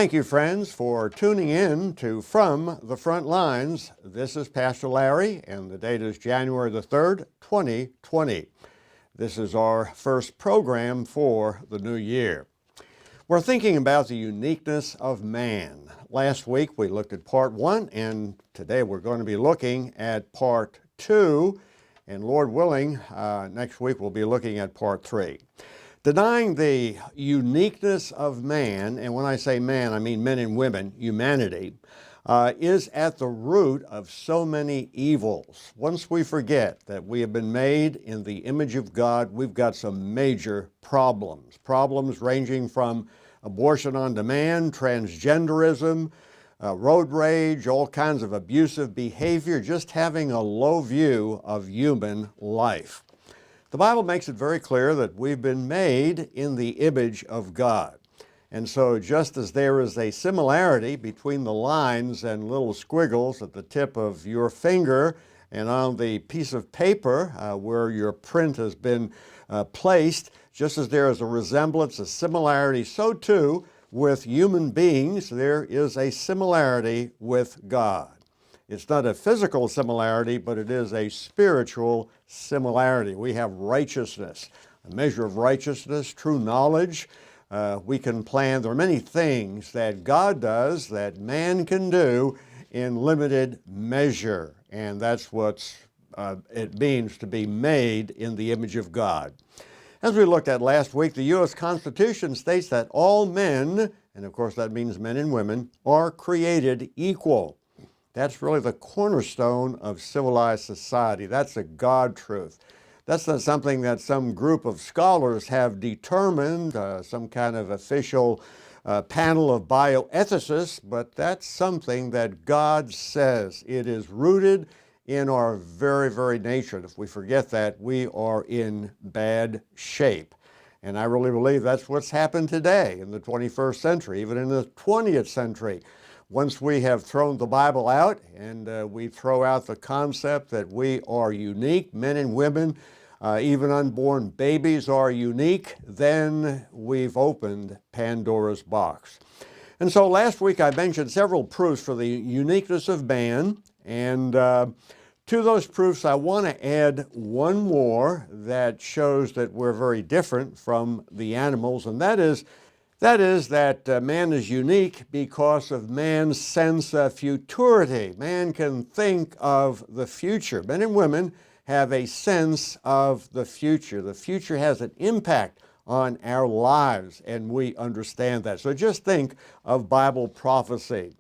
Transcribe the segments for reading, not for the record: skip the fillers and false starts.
Thank you, friends, for tuning in to From the Front Lines. This is Pastor Larry, and the date is January the 3rd, 2020. This is our first program for the new year. We're thinking about the uniqueness of man. Last week we looked at part 1, and today we're going to be looking at part 2, and Lord willing, next week we'll be looking at part 3. Denying the uniqueness of man, and when I say man, I mean men and women, humanity, is at the root of so many evils. Once we forget that we have been made in the image of God, we've got some major problems. Problems ranging from abortion on demand, transgenderism, road rage, all kinds of abusive behavior, just having a low view of human life. The Bible makes it very clear that we've been made in the image of God. And so just as there is a similarity between the lines and little squiggles at the tip of your finger and on the piece of paper where your print has been placed, just as there is a resemblance, a similarity, so too with human beings, there is a similarity with God. It's not a physical similarity, but it is a spiritual similarity. We have righteousness, a measure of righteousness, true knowledge. We can plan. There are many things that God does that man can do in limited measure, and that's what it means to be made in the image of God. As we looked at last week, the U.S. Constitution states that all men, and of course that means men and women, are created equal. That's really the cornerstone of civilized society. That's a God truth. That's not something that some group of scholars have determined, some kind of official panel of bioethicists, but that's something that God says. It is rooted in our very, very nature. And if we forget that, we are in bad shape. And I really believe that's what's happened today in the 21st century, even in the 20th century. Once we have thrown the Bible out and we throw out the concept that we are unique, men and women, even unborn babies are unique, then we've opened Pandora's box. And so last week I mentioned several proofs for the uniqueness of man, and to those proofs I want to add one more that shows that we're very different from the animals, and that is that man is unique because of man's sense of futurity. Man can think of the future. Men and women have a sense of the future. The future has an impact on our lives, and we understand that. So just think of Bible prophecy.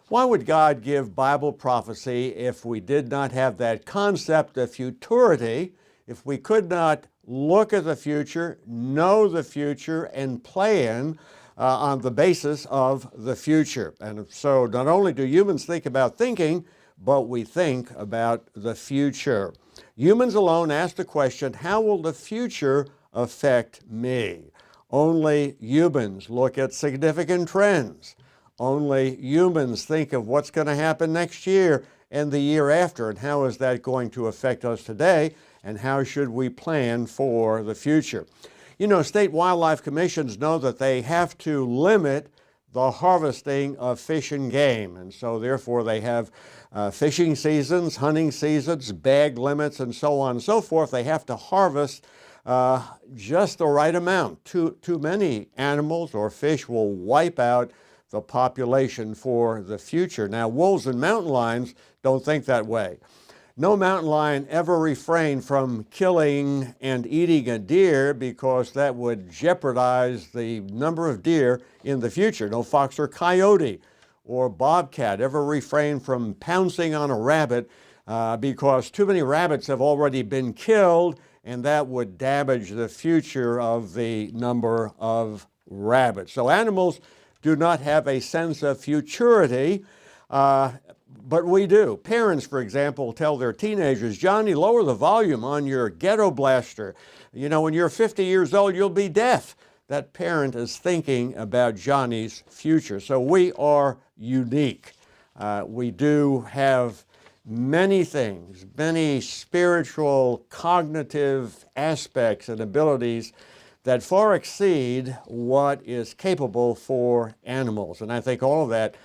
Why would God give Bible prophecy if we did not have that concept of futurity, if we could not look at the future, know the future, and plan on the basis of the future? And so not only do humans think about thinking, but we think about the future. Humans alone ask the question, how will the future affect me? Only humans look at significant trends. Only humans think of what's going to happen next year and the year after, and how is that going to affect us today, and how should we plan for the future? You know, state wildlife commissions know that they have to limit the harvesting of fish and game, and so therefore they have fishing seasons, hunting seasons, bag limits, and so on and so forth. They have to harvest just the right amount. Too many animals or fish will wipe out the population for the future. Now, wolves and mountain lions don't think that way. No mountain lion ever refrained from killing and eating a deer because that would jeopardize the number of deer in the future. No fox or coyote or bobcat ever refrained from pouncing on a rabbit because too many rabbits have already been killed, and that would damage the future of the number of rabbits. So animals do not have a sense of futurity, but we do. Parents, for example, tell their teenagers, Johnny, lower the volume on your ghetto blaster. You know, when you're 50 years old, you'll be deaf. That parent is thinking about Johnny's future. So we are unique. We do have many things, many spiritual, cognitive aspects and abilities that far exceed what is capable for animals. And I think all of that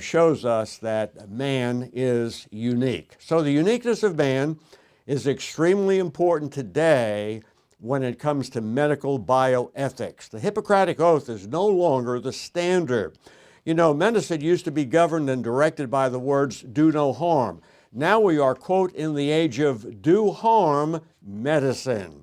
shows us that man is unique. So the uniqueness of man is extremely important today when it comes to medical bioethics. The Hippocratic Oath is no longer the standard. You know, medicine used to be governed and directed by the words, do no harm. Now we are, quote, in the age of do harm medicine.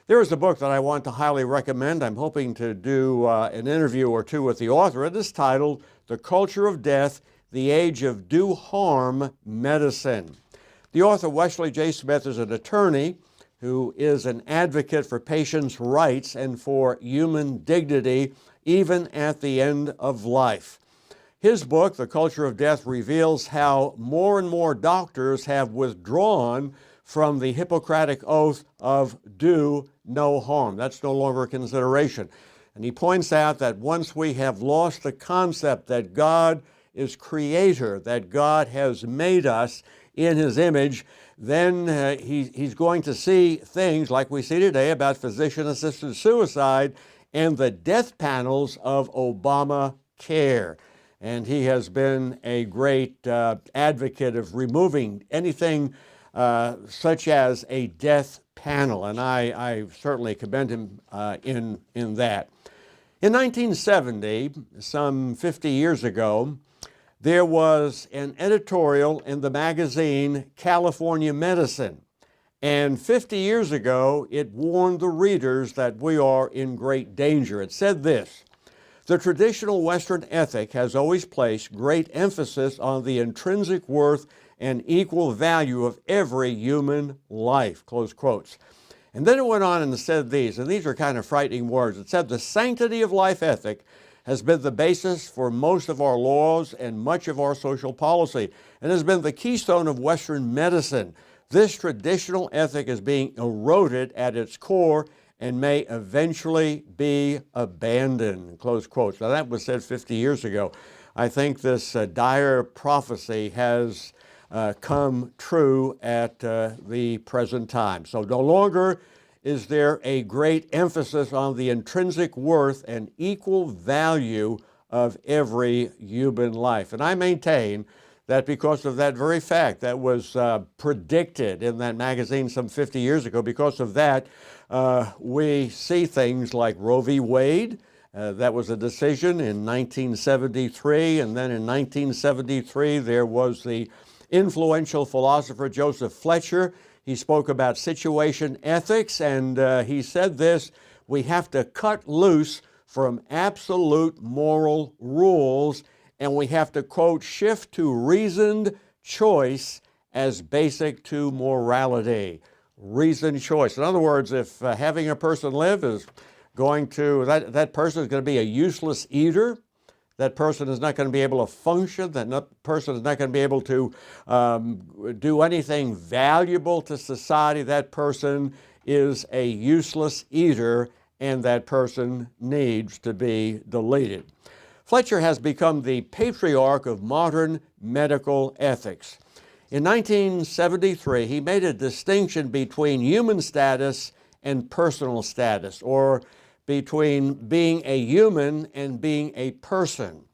There is a book that I want to highly recommend. I'm hoping to do an interview or two with the author. It is titled, The Culture of Death, The Age of Do Harm Medicine. The author, Wesley J. Smith, is an attorney who is an advocate for patients' rights and for human dignity, even at the end of life. His book, The Culture of Death, reveals how more and more doctors have withdrawn from the Hippocratic Oath of do no harm. That's no longer a consideration. And he points out that once we have lost the concept that God is creator, that God has made us in his image, then he's going to see things like we see today about physician-assisted suicide and the death panels of Obamacare. And he has been a great advocate of removing anything such as a death panel, and I certainly commend him in that. In 1970, some 50 years ago, there was an editorial in the magazine California Medicine, and 50 years ago, it warned the readers that we are in great danger. It said this: the traditional Western ethic has always placed great emphasis on the intrinsic worth and equal value of every human life, close quotes. And then it went on and said these, and these are kind of frightening words. It said, the sanctity of life ethic has been the basis for most of our laws and much of our social policy, and has been the keystone of Western medicine. This traditional ethic is being eroded at its core and may eventually be abandoned, close quotes. Now that was said 50 years ago. I think this dire prophecy has come true at the present time. So no longer is there a great emphasis on the intrinsic worth and equal value of every human life. And I maintain that because of that very fact that was predicted in that magazine some 50 years ago, because of that, we see things like Roe v. Wade. That was a decision in 1973, and then in 1973 there was the influential philosopher Joseph Fletcher. He spoke about situation ethics, and he said this: we have to cut loose from absolute moral rules, and we have to, quote, shift to reasoned choice as basic to morality. Reasoned choice. In other words, if having a person live is going to, that person is going to be a useless eater, that person is not going to be able to function, person is not going to be able to do anything valuable to society, that person is a useless eater, and that person needs to be deleted. Fletcher has become the patriarch of modern medical ethics. In 1973, he made a distinction between human status and personal status, or between being a human and being a person.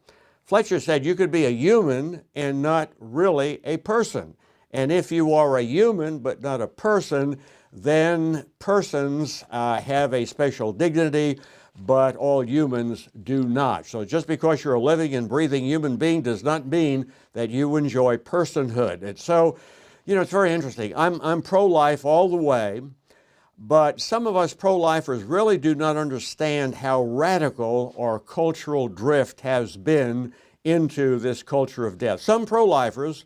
Fletcher said you could be a human and not really a person. And if you are a human but not a person, then persons have a special dignity, but all humans do not. So just because you're a living and breathing human being does not mean that you enjoy personhood. And so, you know, it's very interesting. I'm pro-life all the way, but some of us pro-lifers really do not understand how radical our cultural drift has been into this culture of death. Some pro-lifers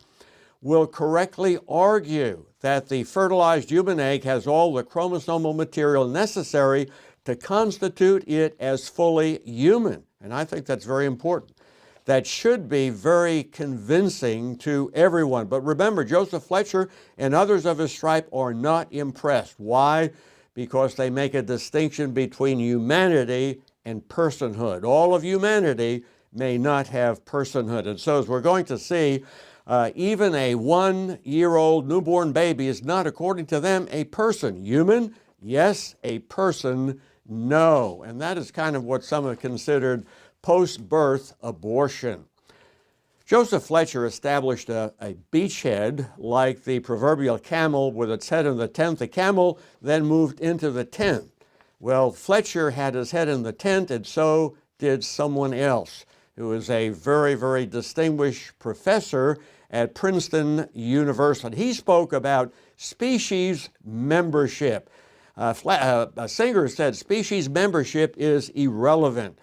will correctly argue that the fertilized human egg has all the chromosomal material necessary to constitute it as fully human. And I think that's very important. That should be very convincing to everyone. But remember, Joseph Fletcher and others of his stripe are not impressed. Why? Because they make a distinction between humanity and personhood. All of humanity may not have personhood. And so as we're going to see, even a 1-year-old newborn baby is not, according to them, a person. Human, yes, a person No. And that is kind of what some have considered post-birth abortion. Joseph Fletcher established a beachhead like the proverbial camel with its head in the tent. The camel then moved into the tent. Well, Fletcher had his head in the tent, and so did someone else who is a very, very distinguished professor at Princeton University. He spoke about species membership. Singer said species membership is irrelevant.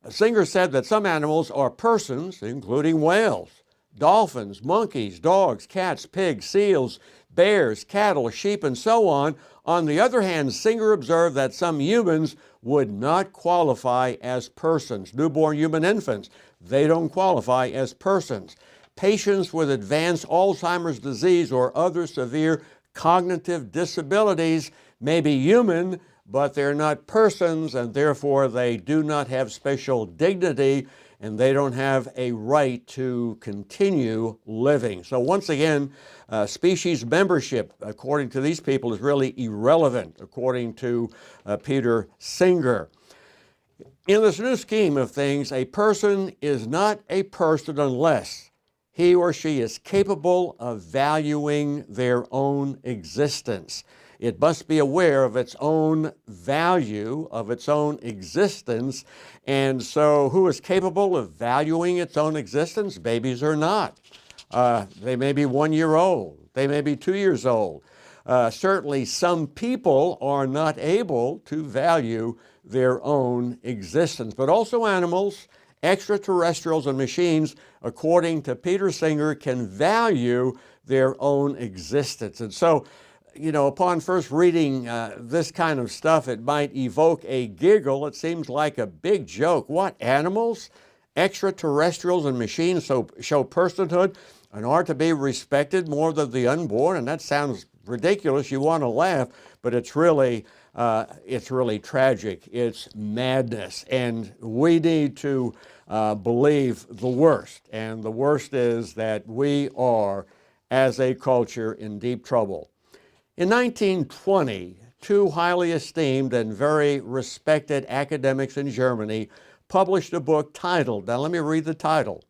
Singer said that some animals are persons, including whales, dolphins, monkeys, dogs, cats, pigs, seals, bears, cattle, sheep, and so on. On the other hand, Singer observed that some humans would not qualify as persons. Newborn human infants, they don't qualify as persons. Patients with advanced Alzheimer's disease or other severe cognitive disabilities may be human, but they're not persons, and therefore they do not have special dignity, and they don't have a right to continue living. So once again, species membership, according to these people, is really irrelevant, according to Peter Singer. In this new scheme of things, a person is not a person unless he or she is capable of valuing their own existence. It must be aware of its own value, of its own existence. And so who is capable of valuing its own existence? Babies are not. They may be 1 year old. They may be 2 years old. Certainly some people are not able to value their own existence, but also animals, extraterrestrials, and machines, according to Peter Singer, can value their own existence. And so, you know, upon first reading this kind of stuff, it might evoke a giggle. It seems like a big joke. What, animals, extraterrestrials, and machines show personhood and are to be respected more than the unborn? And that sounds ridiculous. You want to laugh, but it's really tragic. It's madness. And we need to believe the worst. And the worst is that we are, as a culture, in deep trouble. In 1920, two highly esteemed and very respected academics in Germany published a book titled, now let me read the title,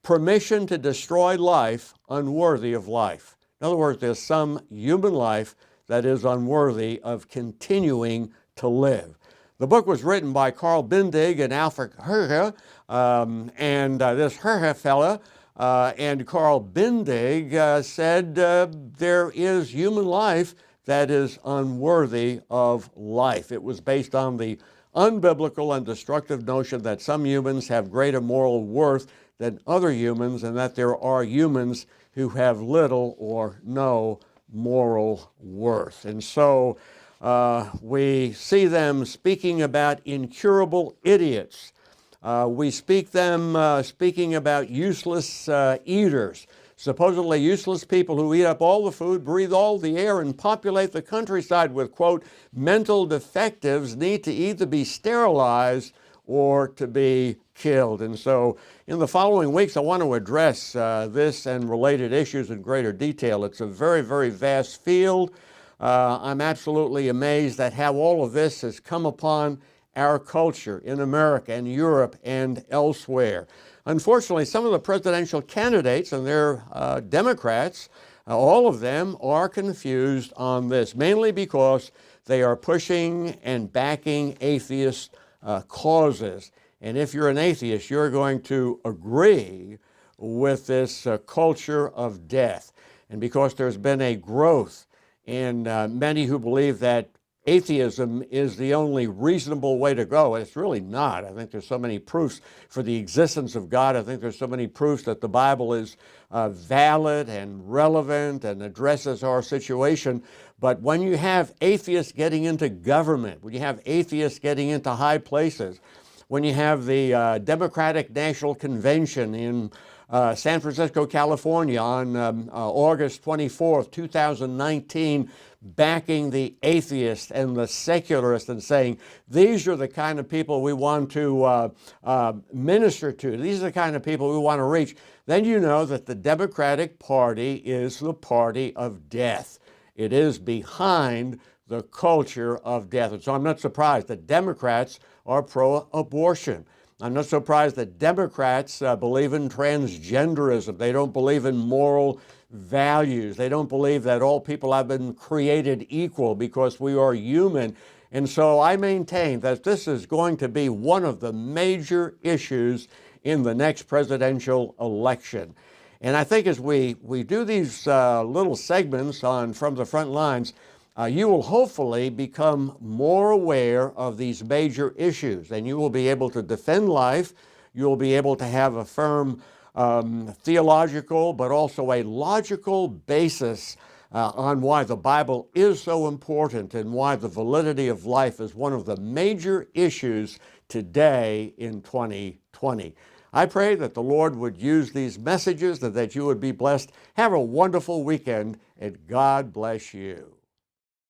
Permission to Destroy Life Unworthy of Life. In other words, there's some human life that is unworthy of continuing to live. The book was written by Carl Bindig and Alfred Herge, and this Herge fella, and Carl Bindig said there is human life that is unworthy of life. It was based on the unbiblical and destructive notion that some humans have greater moral worth than other humans, and that there are humans who have little or no moral worth. And so we see them speaking about incurable idiots. We speak them speaking about useless eaters, supposedly useless people who eat up all the food, breathe all the air, and populate the countryside with, quote, mental defectives need to either be sterilized or to be killed. And so in the following weeks, I want to address this and related issues in greater detail. It's a very, very vast field. I'm absolutely amazed at how all of this has come upon our culture in America and Europe and elsewhere. Unfortunately, some of the presidential candidates, and they're Democrats, all of them are confused on this, mainly because they are pushing and backing atheist causes. And if you're an atheist, you're going to agree with this culture of death. And because there's been a growth in many who believe that atheism is the only reasonable way to go, and it's really not. I think there's so many proofs for the existence of God. I think there's so many proofs that the Bible is valid and relevant and addresses our situation. But when you have atheists getting into government, when you have atheists getting into high places, when you have the Democratic National Convention in San Francisco, California on August 24th, 2019, backing the atheists and the secularists and saying, these are the kind of people we want to minister to. These are the kind of people we want to reach. Then you know that the Democratic Party is the party of death. It is behind the culture of death. And so I'm not surprised that Democrats are pro-abortion. I'm not surprised that Democrats believe in transgenderism. They don't believe in moral values. They don't believe that all people have been created equal because we are human. And so I maintain that this is going to be one of the major issues in the next presidential election. And I think as we do these little segments on From the Front Lines, you will hopefully become more aware of these major issues, and you will be able to defend life. You will be able to have a firm theological, but also a logical basis on why the Bible is so important and why the validity of life is one of the major issues today in 2020. I pray that the Lord would use these messages, that you would be blessed. Have a wonderful weekend, and God bless you.